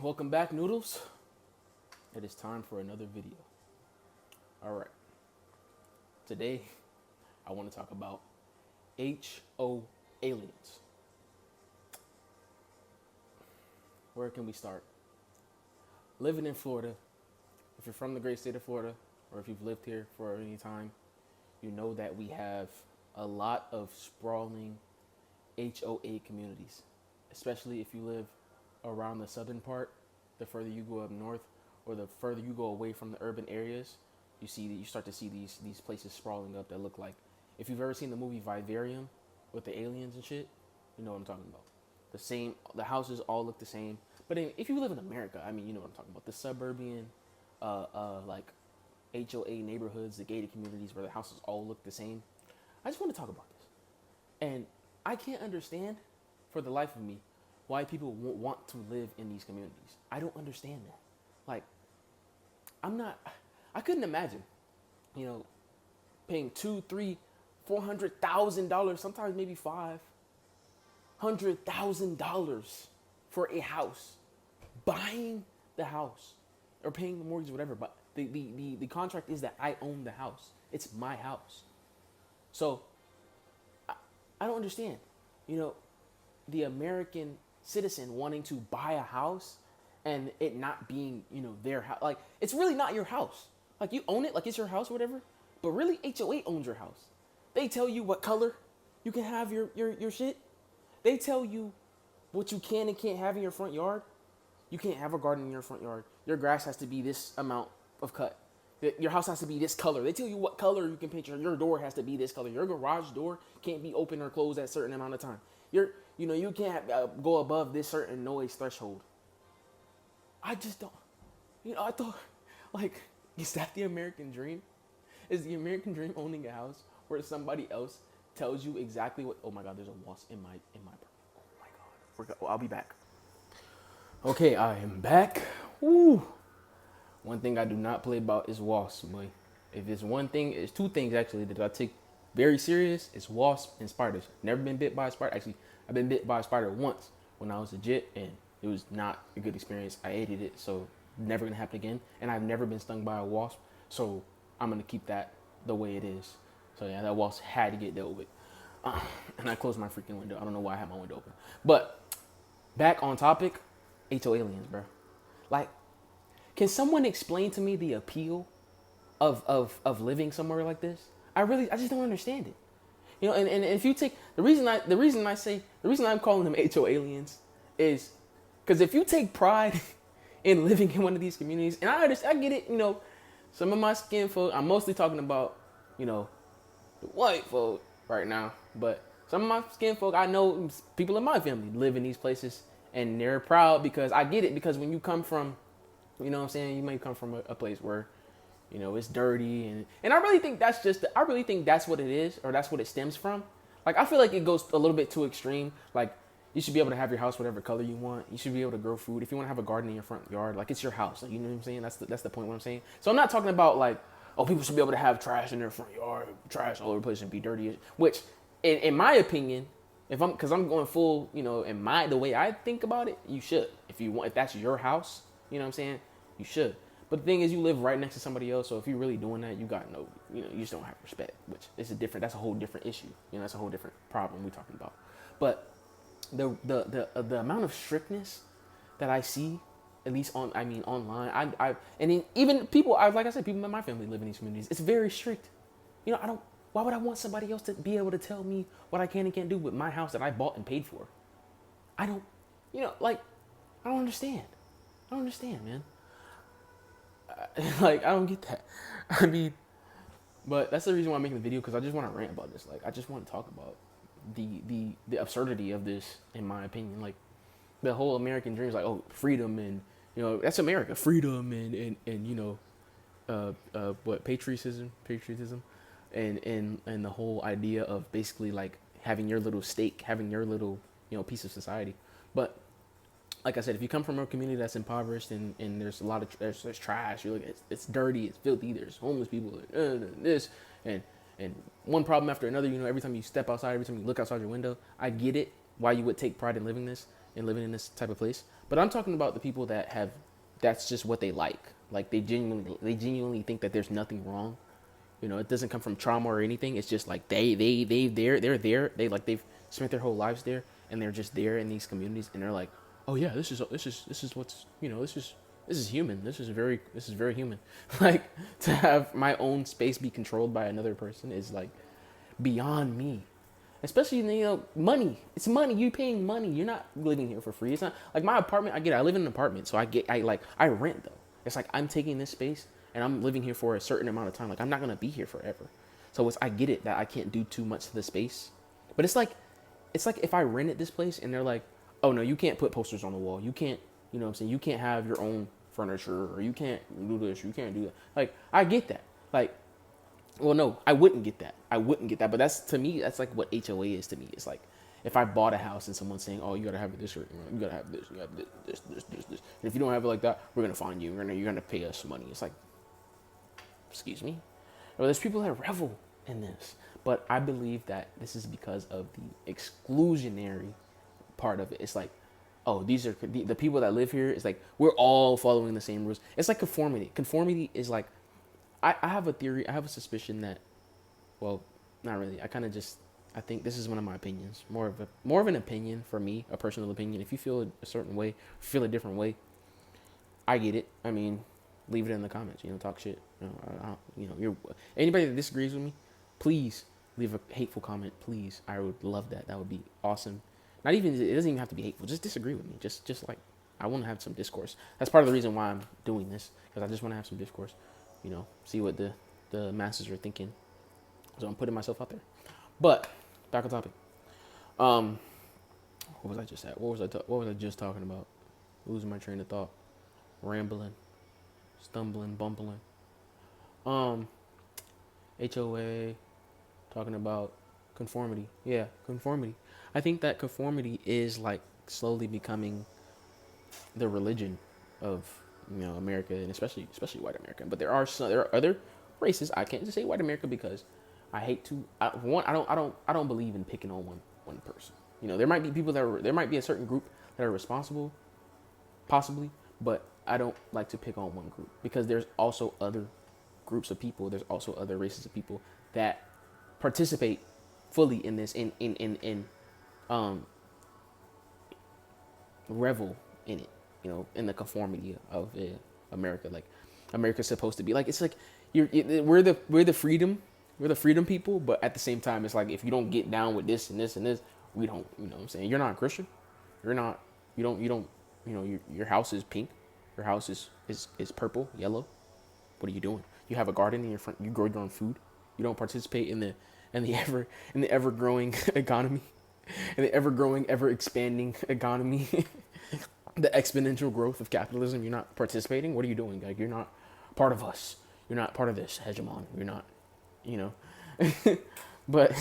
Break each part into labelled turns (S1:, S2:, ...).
S1: Welcome back, Noodles. It is time for another video. Alright, today I want to talk about HOAliens. Where can we start? Living in Florida, if you're from the great state of Florida, or if you've lived here for any time, you know that we have a lot of sprawling HOA communities, especially if you live around the southern part. The further you go up north, or the further you go away from the urban areas, you start to see these places sprawling up that look like, if you've ever seen the movie Vivarium with the aliens and shit, you know what I'm talking about. The houses all look the same. But if you live in America, I mean, you know what I'm talking about. The suburban, like HOA neighborhoods, the gated communities where the houses all look the same. I just want to talk about this, and I can't understand, for the life of me, why people won't want to live in these communities. I don't understand that. Like, I couldn't imagine, paying $2, $3, $400,000, sometimes maybe $500,000 for a house, buying the house or paying the mortgage, whatever. But the contract is that I own the house. It's my house. So I don't understand, the American citizen wanting to buy a house and it not being, their house. Like, it's really not your house. Like, you own it, like it's your house or whatever. But really, HOA owns your house. They tell you what color you can have your shit. They tell you what you can and can't have in your front yard. You can't have a garden in your front yard. Your grass has to be this amount of cut. Your house has to be this color. They tell you what color you can paint. Your door has to be this color. Your garage door can't be open or closed at a certain amount of time. You can't go above this certain noise threshold. I just don't, I thought, like, is that the American dream? Is the American dream owning a house where somebody else tells you exactly what? Oh my God, there's a wasp in my. Oh my God, I'll be back. Okay, I am back. Woo. One thing I do not play about is wasps, boy. If it's one thing, it's two things actually that I take very serious. It's wasps and spiders. Never been bit by a spider. Actually, I've been bit by a spider once when I was legit, and it was not a good experience. I hated it, so never gonna happen again. And I've never been stung by a wasp, so I'm gonna keep that the way it is. So yeah, that wasp had to get dealt with. And I closed my freaking window. I don't know why I had my window open. But back on topic, HOAliens, bro. Like, can someone explain to me the appeal of living somewhere like this? I just don't understand it. And if you take the reason I'm calling them HOAliens is because if you take pride in living in one of these communities, and I get it, some of my skin folk, I'm mostly talking about, the white folk right now, but some of my skin folk, I know people in my family live in these places, and they're proud because I get it, because when you come from, you may come from a place where, it's dirty, and I really think that's what it is, or that's what it stems from. Like, I feel like it goes a little bit too extreme. Like, you should be able to have your house whatever color you want. You should be able to grow food. If you want to have a garden in your front yard, like, it's your house. Like, you know what I'm saying? That's the point what I'm saying. So I'm not talking about, like, oh, people should be able to have trash in their front yard, trash all over the place and be dirty. Which, in my opinion, because I'm going full, the way I think about it, you should. If that's your house, you know what I'm saying? You should. But the thing is, you live right next to somebody else, so if you're really doing that, you got you just don't have respect, which is that's a whole different issue. That's a whole different problem we're talking about. But the amount of strictness that I see, at least online, even people, like I said, people in my family live in these communities. It's very strict. Why would I want somebody else to be able to tell me what I can and can't do with my house that I bought and paid for? I don't understand. I don't understand, man. Like, I don't get that. But that's the reason why I'm making the video, because I just want to rant about this. Like, I just want to talk about the absurdity of this, in my opinion. Like, the whole American dream is like, oh, freedom, and that's America, freedom, and what, patriotism, and the whole idea of basically like having your little stake, having your little piece of society. But like I said, if you come from a community that's impoverished and there's a lot of there's trash, you look, it's dirty, it's filthy, there's homeless people, this and one problem after another. Every time you step outside, every time you look outside your window, I get it why you would take pride in living this. and living in this type of place. But I'm talking about the people that have, that's just what they like. Like they genuinely think that there's nothing wrong. You know, it doesn't come from trauma or anything. It's just like they're there. They've spent their whole lives there, and they're just there in these communities, and they're like, oh yeah, this is what's, this is human. This is very human. Like, to have my own space be controlled by another person is like beyond me. Especially, money. It's money. You're paying money. You're not living here for free. It's not like my apartment. I get it. I live in an apartment, so I rent though. It's like I'm taking this space and I'm living here for a certain amount of time. Like, I'm not gonna be here forever. So I get it that I can't do too much to the space. But it's like if I rented this place and they're like, oh no, you can't put posters on the wall. You can't, what I'm saying? You can't have your own furniture, or you can't do this, you can't do that. Like, I get that. Like, well, no, I wouldn't get that. But that's, to me, that's like what HOA is to me. It's like if I bought a house and someone's saying, "Oh, you gotta have this, or you gotta have this, you gotta have this. And if you don't have it like that, we're gonna fine you. You're gonna pay us money." It's like, excuse me. Well, there's people that revel in this, but I believe that this is because of the exclusionary part of it. It's like, oh, these are the people that live here. It's like we're all following the same rules. It's like conformity. Conformity is like, I have a theory. I have a suspicion that, well, not really. I think this is one of my opinions. More of an opinion for me, a personal opinion. If you feel a certain way, feel a different way, I get it. I mean, leave it in the comments. Talk shit. Anybody that disagrees with me, please leave a hateful comment. Please, I would love that. That would be awesome. Not even, it doesn't even have to be hateful. Just disagree with me. Just like, I want to have some discourse. That's part of the reason why I'm doing this, because I just want to have some discourse. See what the masses are thinking. So I'm putting myself out there. But back on topic. What was I just at? What was I just talking about? Losing my train of thought. Rambling. Stumbling, bumbling. HOA. Talking about conformity. Yeah, conformity. I think that conformity is like slowly becoming the religion of America, and especially white America. But there are other races. I can't just say white America because I hate to. I don't believe in picking on one person. There might be people there might be a certain group that are responsible, possibly, but I don't like to pick on one group because there's also other groups of people. There's also other races of people that participate fully in this, in revel in it, in the conformity of America. Like, America's supposed to be like, it's like we're the freedom people, but at the same time, it's like if you don't get down with this and this and this, we don't. What I'm saying? You're not a Christian. You're not. You don't. Your house is pink. Your house is purple, yellow. What are you doing? You have a garden in your front. You grow your own food. You don't participate in the ever growing economy, in the ever growing, ever expanding economy, the exponential growth of capitalism. You're not participating. What are you doing? Like, you're not part of us. You're not part of this hegemon. You're not, but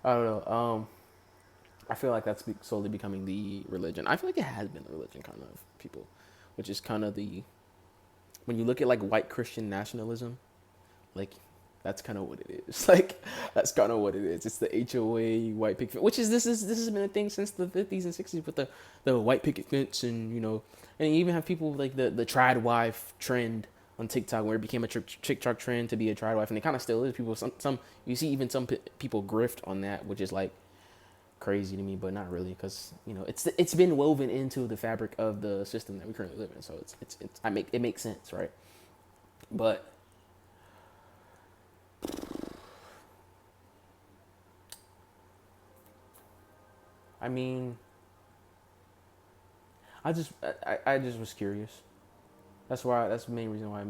S1: I don't know. I feel like that's slowly becoming the religion. I feel like it has been the religion, kind of, people, which is kind of when you look at like white Christian nationalism, like, that's kind of what it is. Like, that's kind of what it is. It's the HOA white picket, which is this has been a thing since the 50s and 60s with the white picket fence, and and you even have people like the triad wife trend on TikTok, where it became a TikTok trend to be a triad wife, and it kind of still is. People, some you see even some people grift on that, which is like crazy to me, but not really, because it's been woven into the fabric of the system that we currently live in. So it makes sense, right? But I mean, I just was curious. That's the main reason why I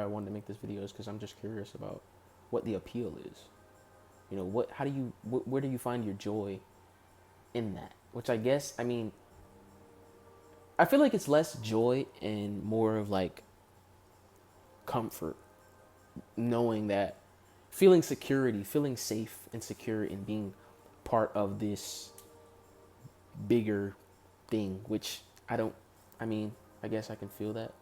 S1: wanted to make this video, is because I'm just curious about what the appeal is. Where do you find your joy in that? Which I guess, I mean, I feel like it's less joy and more of like comfort, knowing that, feeling security, feeling safe and secure in being part of this bigger thing, which I guess I can feel that.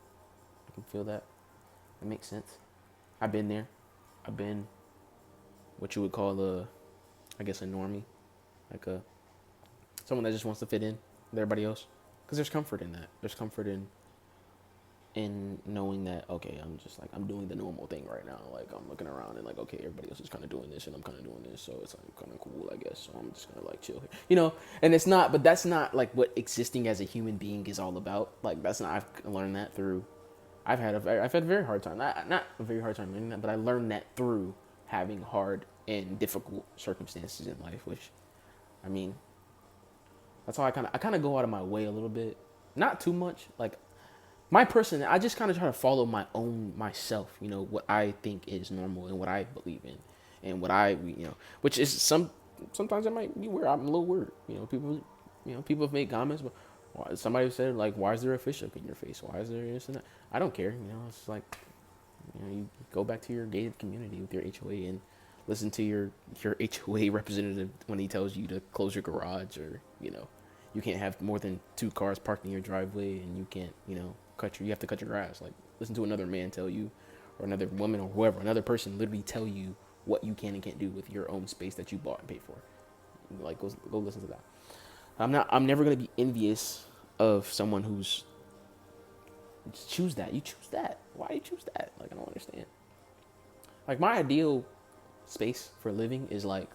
S1: It makes sense. I've been there. I've been what you would call a normie, like someone that just wants to fit in. with everybody else, because there's comfort in that. There's comfort in knowing that, okay, I'm just like, I'm doing the normal thing right now. Like, I'm looking around and like, okay, everybody else is kind of doing this and I'm kind of doing this, so it's like kind of cool, I guess. So I'm just gonna like chill here, And it's not, but that's not like what existing as a human being is all about. Like, that's not. I've learned that through. I've had a very hard time. Not a very hard time learning that, but I learned that through having hard and difficult circumstances in life. Which, I mean, that's how I kind of go out of my way a little bit, not too much. Like, my person, I just kind of try to follow myself, what I think is normal and what I believe in, and what which is sometimes it might be weird. I'm a little weird, people have made comments, but somebody said like, why is there a fish hook in your face? Why is there this and that? I don't care, it's like, you go back to your gated community with your HOA and listen to your HOA representative when he tells you to close your garage, or you can't have more than 2 cars parked in your driveway, and you can't you have to cut your grass. Like, listen to another man tell you, or another woman, or whoever, another person literally tell you what you can and can't do with your own space that you bought and paid for. Like, go listen to that. I'm never gonna be envious of someone who's choose that. You choose that. Why do you choose that? Like, I don't understand. Like, my ideal space for living is like,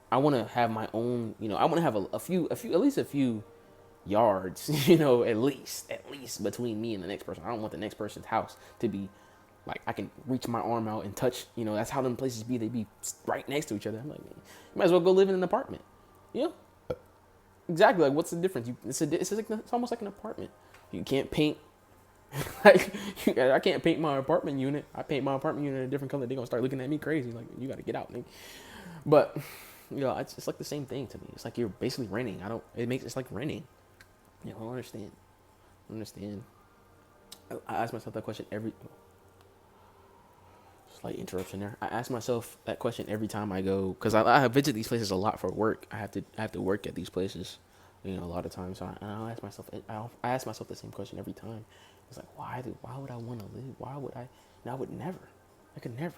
S1: I want to have my own, I want to have at least a few yards, at least between me and the next person. I don't want the next person's house to be like, I can reach my arm out and touch, that's how them places be. They be right next to each other. I'm like, you might as well go live in an apartment. Exactly. Like, what's the difference? It's almost like an apartment. You can't paint. Like, I can't paint my apartment unit. I paint my apartment unit a different color. They're gonna start looking at me crazy. Like, you got to get out, nigga. But it's like the same thing to me. It's like you're basically renting. It's like renting. I don't understand. I ask myself that question slight interruption there. I ask myself that question every time I go, because I visit these places a lot for work. I have to work at these places, a lot of times. So I ask myself the same question every time. It's like, why would I want to live? Why would I? And I would never. I could never.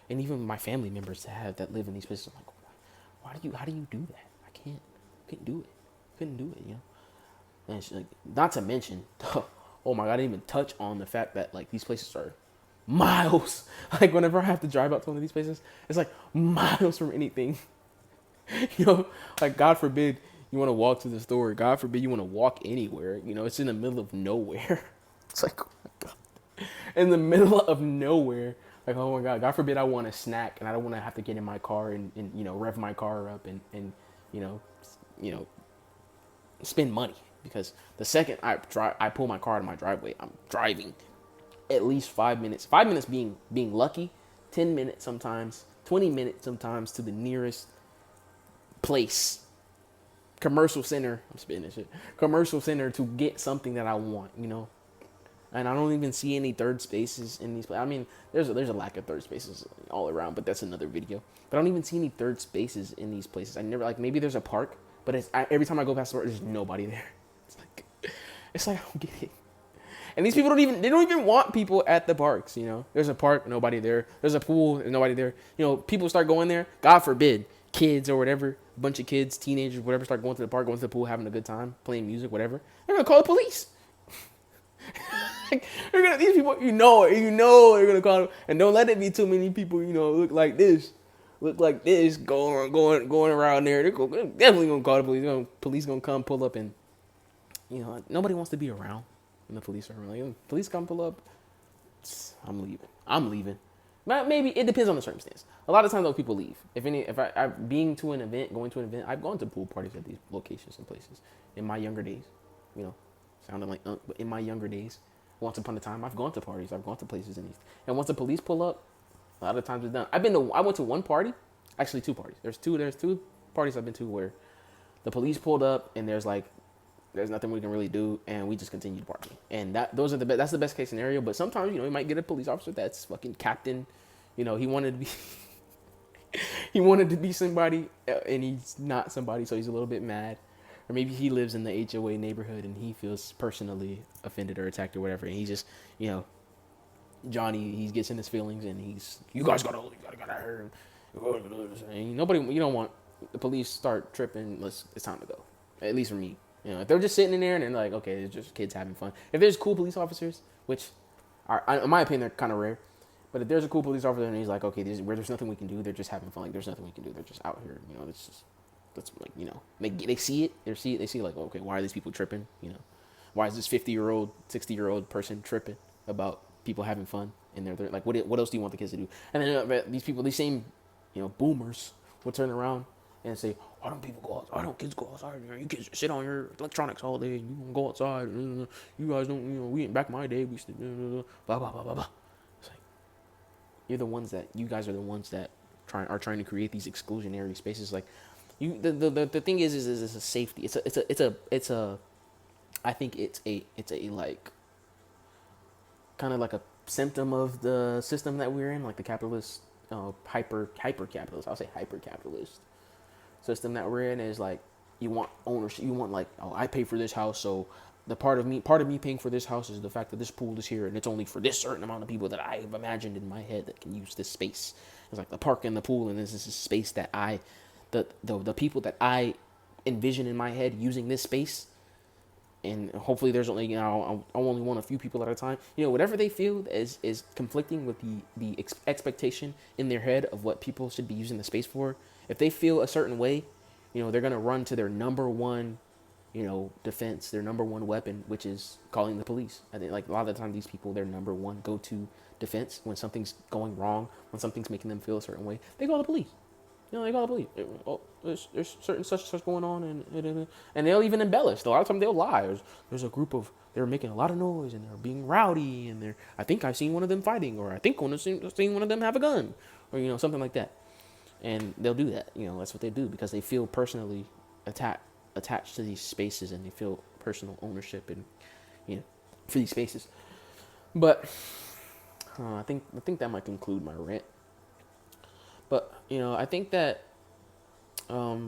S1: And even my family members that live in these places, I'm like, how do you do that? I couldn't do it. And it's like, not to mention, oh my God, I didn't even touch on the fact that like these places are miles. Like, whenever I have to drive out to one of these places, it's like miles from anything. Like, God forbid you want to walk to the store. God forbid you want to walk anywhere. It's in the middle of nowhere. It's like, oh my God, in the middle of nowhere. Like, oh my God, God forbid I want a snack and I don't want to have to get in my car and rev my car up and spend money, because the second I pull my car out of my driveway, I'm driving at least 5 minutes. 5 minutes being lucky, 10 minutes sometimes, 20 minutes sometimes to the nearest place. Commercial center. I'm spitting this shit. Commercial center to get something that I want, And I don't even see any third spaces in these places. I mean, there's a lack of third spaces all around, but that's another video. But I don't even see any third spaces in these places. I never, like, maybe there's a park, but every time I go past the park, there's nobody there. It's like I don't get it. And these people don't even want people at the parks, There's a park, nobody there. There's a pool, nobody there. People start going there. God forbid, kids or whatever, a bunch of kids, teenagers, whatever, start going to the park, going to the pool, having a good time, playing music, whatever. They're gonna call the police. These people, they're gonna call them, and don't let it be too many people, look like this, going around there. They're definitely gonna call the police. Police gonna come, pull up, and nobody wants to be around when the police are around. Like, police come, pull up, I'm leaving. Maybe it depends on the circumstance. A lot of times, though, people leave. If I going to an event, I've gone to pool parties at these locations and places in my younger days. Sounding like but in my younger days, once upon a time, I've gone to parties. I've gone to places in these. And once the police pull up, a lot of times it's done. I went to one party, actually 2 parties. There's two parties I've been to where the police pulled up and there's nothing we can really do, and we just continue to party. And that's the best case scenario. But sometimes, you might get a police officer that's fucking captain. He wanted to be he wanted to be somebody, and he's not somebody, so he's a little bit mad. Or maybe he lives in the HOA neighborhood and he feels personally offended or attacked or whatever, and he's just, Johnny, he gets in his feelings and you guys gotta hurt him. Nobody, you don't want the police start tripping. It's time to go. At least for me. You know, if they're just sitting in there and they're like, okay, it's just kids having fun. If there's cool police officers, which are, in my opinion, they're kind of rare. But if there's a cool police officer and he's like, okay, there's nothing we can do. They're just having fun. Like, there's nothing we can do. They're just out here. You know, it's just, that's like, you know, they see it. They see like, okay, why are these people tripping? You know, why is this 50-year-old, 60-year-old person tripping about people having fun? And they're like, what else do you want the kids to do? And then these people, these same, you know, boomers will turn around and say, why don't people go outside? Why don't kids go outside? You kids sit on your electronics all day. You don't go outside. You guys don't, you know, we back in my day, we used to, blah, blah, blah, blah, blah. It's like, you guys are the ones that are trying to create these exclusionary spaces. Like, the thing is it's a safety. It's a, I think it's a like, kind of like a symptom of the system that we're in, like the capitalist, hyper capitalist. I'll say hyper capitalist system that we're in is like, you want ownership. You want like, oh, I pay for this house, so the part of me paying for this house is the fact that this pool is here and it's only for this certain amount of people that I've imagined in my head that can use this space. It's like the park and the pool, and this is a space that the people that I envision in my head using this space. And hopefully there's only, you know, I only want a few people at a time. You know, whatever they feel is conflicting with the expectation in their head of what people should be using the space for. If they feel a certain way, you know, they're going to run to their number one, you know, defense, their number one weapon, which is calling the police. I think, like, a lot of the time these people, their number one go-to defense when something's going wrong, when something's making them feel a certain way, they call the police. You know, they call the police. Oh, there's certain such going on, and they'll even embellish. A lot of times they'll lie. There's a group of, they're making a lot of noise and they're being rowdy, and I think I've seen one of them fighting, or I think I've seen one of them have a gun, or, you know, something like that. And they'll do that. You know, that's what they do because they feel personally attached to these spaces, and they feel personal ownership and, you know, for these spaces. But I think that might conclude my rant. But, you know, I think that I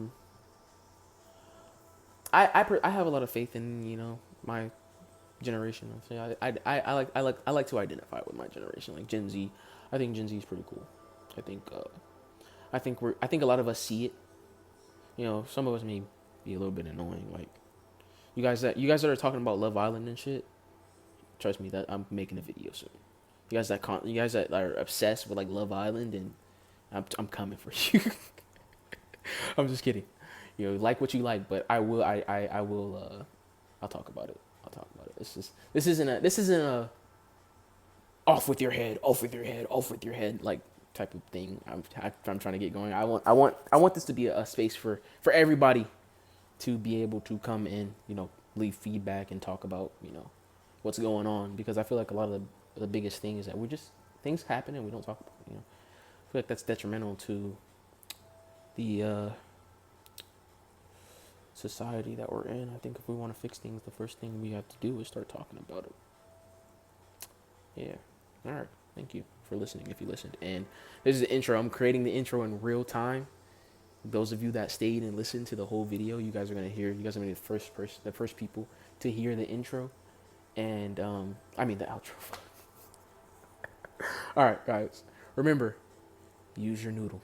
S1: have a lot of faith in, you know, my generation. I like to identify with my generation, like Gen Z. I think Gen Z is pretty cool. I think a lot of us see it. You know, some of us may be a little bit annoying. Like, you guys that are talking about Love Island and shit. Trust me, that I'm making a video soon. You guys that are obsessed with like Love Island, and I'm coming for you. I'm just kidding. You know, like what you like, but I will I'll talk about it. This isn't a off with your head like type of thing. I'm trying to get going. I want this to be a space for everybody to be able to come in, you know, leave feedback and talk about, you know, what's going on, because I feel like a lot of the biggest thing is that things happen and we don't talk about it, you know. I feel like that's detrimental to the society that we're in. I think if we want to fix things, the first thing we have to do is start talking about it. Yeah. All right. Thank you for listening, if you listened. And this is the intro. I'm creating the intro in real time. Those of you that stayed and listened to the whole video, you guys are going to be the first people to hear the intro. And, the outro. All right, guys. Remember, use your noodle.